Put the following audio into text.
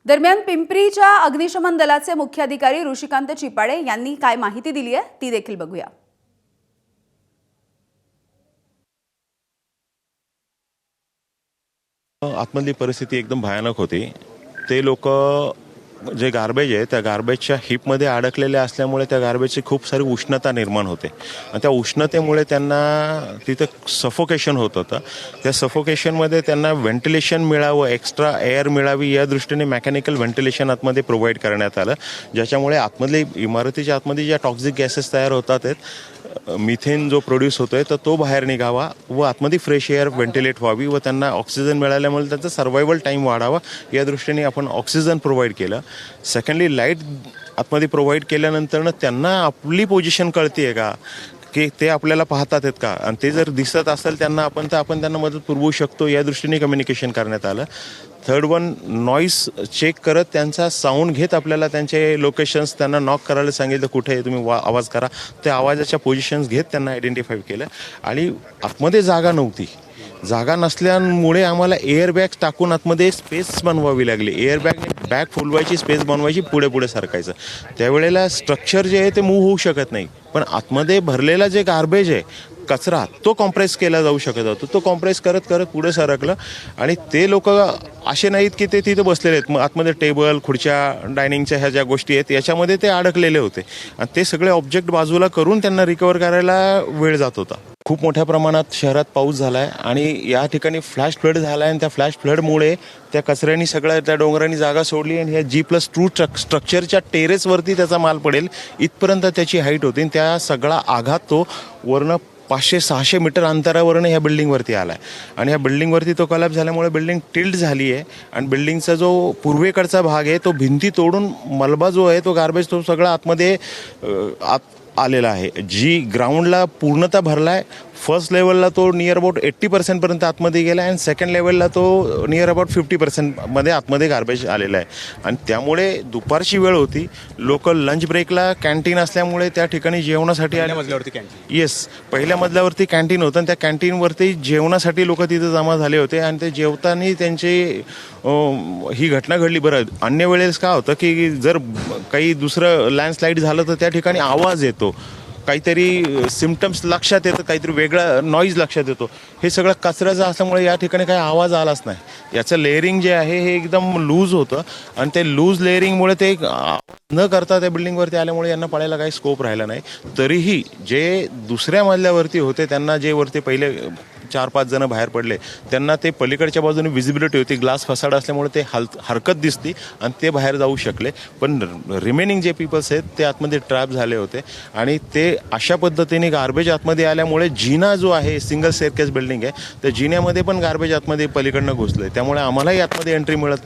दरम्यान पिंपरीच्या अग्निशमन दलाचे मुख्य अधिकारी ऋषिकांत चिपाडे यांनी काय माहिती दिली आहे ती देखील बघूया। आतमधली परिस्थिती एकदम भयानक होती। ते लोक जे गार्बेज आहे त्या गार्बेजच्या हिपमध्ये अडकलेले असल्यामुळे त्या गार्बेजची खूप सारी उष्णता निर्माण होते आणि त्या उष्णतेमुळे त्यांना तिथे सफोकेशन होत होतं। त्या सफोकेशनमध्ये त्यांना व्हेंटिलेशन मिळावं, एक्स्ट्रा एअर मिळावी या दृष्टीने मेकॅनिकल व्हेंटिलेशन आतमध्ये प्रोव्हाइड करण्यात आलं, ज्याच्यामुळे आतमधली इमारतीच्या आतमध्ये ज्या टॉक्सिक गॅसेस तयार होतात मिथेन जो प्रोड्यूस होतोय तर तो बाहेर निघावा व आतमध्ये फ्रेश एअर व्हेंटिलेट व्हावी व त्यांना ऑक्सिजन मिळाल्यामुळे त्यांचा सर्व्हायवल टाईम वाढावा या दृष्टीने आपण ऑक्सिजन प्रोव्हाइड केलं। सेकंडली लाईट आतमध्ये प्रोव्हाइड केल्यानंतर त्यांना आपली पोझिशन कळते का की ते आपल्याला पाहतात आहेत का, आणि ते जर दिसत असेल त्यांना आपण त्यांना मदत पुरवू शकतो या दृष्टीने कम्युनिकेशन करण्यात आलं। थर्ड वन, नॉईस चेक करत त्यांचा साऊंड घेत आपल्याला त्यांचे लोकेशन्स त्यांना नॉक करायला सांगितलं, कुठे तुम्ही आवाज करा, त्या आवाजाच्या पोझिशन्स घेत त्यांना आयडेंटिफाय केलं। आणि आतमध्ये जागा नव्हती, जागा नसल्यामुळे आम्हाला एअर बॅग्स टाकून आतमध्ये स्पेस बनवावी लागली। एअर बॅग फुलवायची, स्पेस बनवायची, पुढे सरकायचं। त्यावेळेला स्ट्रक्चर जे आहे ते मूव्ह होऊ शकत नाही, पण आतमध्ये भरलेला जे गार्बेज आहे कचरा तो कॉम्प्रेस केला जाऊ शकत होता। तो कॉम्प्रेस करत करत पुढे सरकलं आणि ते लोक असे नाहीत की ते तिथे बसलेले आहेत, मग आतमध्ये टेबल खुर्च्या डायनिंगच्या ह्या ज्या गोष्टी आहेत याच्यामध्ये ते अडकलेले होते आणि ते सगळे ऑब्जेक्ट बाजूला करून त्यांना रिकवर करायला वेळ जात होता। खूप मोठ्या प्रमाणात शहरात पाऊस झाला आहे आणि या ठिकाणी फ्लॅश फ्लड झाला आहे आणि त्या फ्लॅश फ्लडमुळे त्या कचऱ्यानी सगळ्या त्या डोंगरांनी जागा सोडली आणि ह्या G+2 स्ट्रक्चरच्या टेरेसवरती त्याचा माल पडेल इथपर्यंत त्याची हाईट होती आणि त्या सगळा आघात तो वरनं 500-600 मीटर अंतरावरनं ह्या बिल्डिंगवरती आला आहे आणि ह्या बिल्डिंगवरती तो कलॅप्स झाल्यामुळे बिल्डिंग टिल्ट झाली आहे आणि बिल्डिंगचा जो पूर्वेकडचा भाग आहे तो भिंती तोडून मलबा जो आहे तो गार्बेज तो सगळा आतमध्ये आलेला आहे। जी ग्राउंडला पूर्णतः भरला आहे, फर्स्ट लेवलला तो नियर अबाउट 80% पर्यंत आतमध्ये गेला आहे आणि सेकंड लेवलला तो नियर अबाउट 50% मध्ये आतमध्ये गार्बेज आलेला आहे आणि त्यामुळे दुपारची वेळ होती, लोक लंच ब्रेकला कॅन्टीन असल्यामुळे त्या ठिकाणी जेवणासाठी पहिल्या मजल्यावरती कॅन्टीन होतं आणि त्या कॅन्टीनवरती जेवणासाठी लोक तिथे जमा झाले होते आणि ते जेवताना त्यांची ही घटना घडली। बरं, अन्य वेळेस काय होतं की जर काही दुसरं लँडस्लाईड झालं तर त्या ठिकाणी आवाज येतो, काहीतरी सिम्पटम्स लक्षात येतं, काहीतरी वेगळा नॉईज लक्षात येतो। हे सगळं कचऱ्याचं असल्यामुळे या ठिकाणी काही आवाज आलाच नाही। याचं लेअरिंग जे आहे हे एकदम लूज होतं आणि ते लूज लेअरिंगमुळे ते न करता त्या बिल्डिंगवरती आल्यामुळे यांना पडायला काही स्कोप राहिला नाही। तरीही जे दुसऱ्या मजल्यावरती होते त्यांना जे वरती पहिले 4-5 जण बाहेर पडले त्यांना ते पलीकडच्या बाजूने विजिबिलिटी होती, ग्लास फसाड असल्यामुळे ते हरकत दिसती आणि ते बाहेर जाऊ शकले, पण रिमेनिंग जे पीपल्स आहेत ते आतमध्ये ट्रॅप झाले होते आणि ते अशा पद्धतीने गार्बेज आतमध्ये आल्यामुळे जिना जो आहे सिंगल स्टेअरकेस बिल्डिंग आहे त्या जिन्यामध्ये पण गार्बेज आतमध्ये पलीकडनं घुसलं, त्यामुळे आम्हालाही आतमध्ये एंट्री मिळत नव्हती।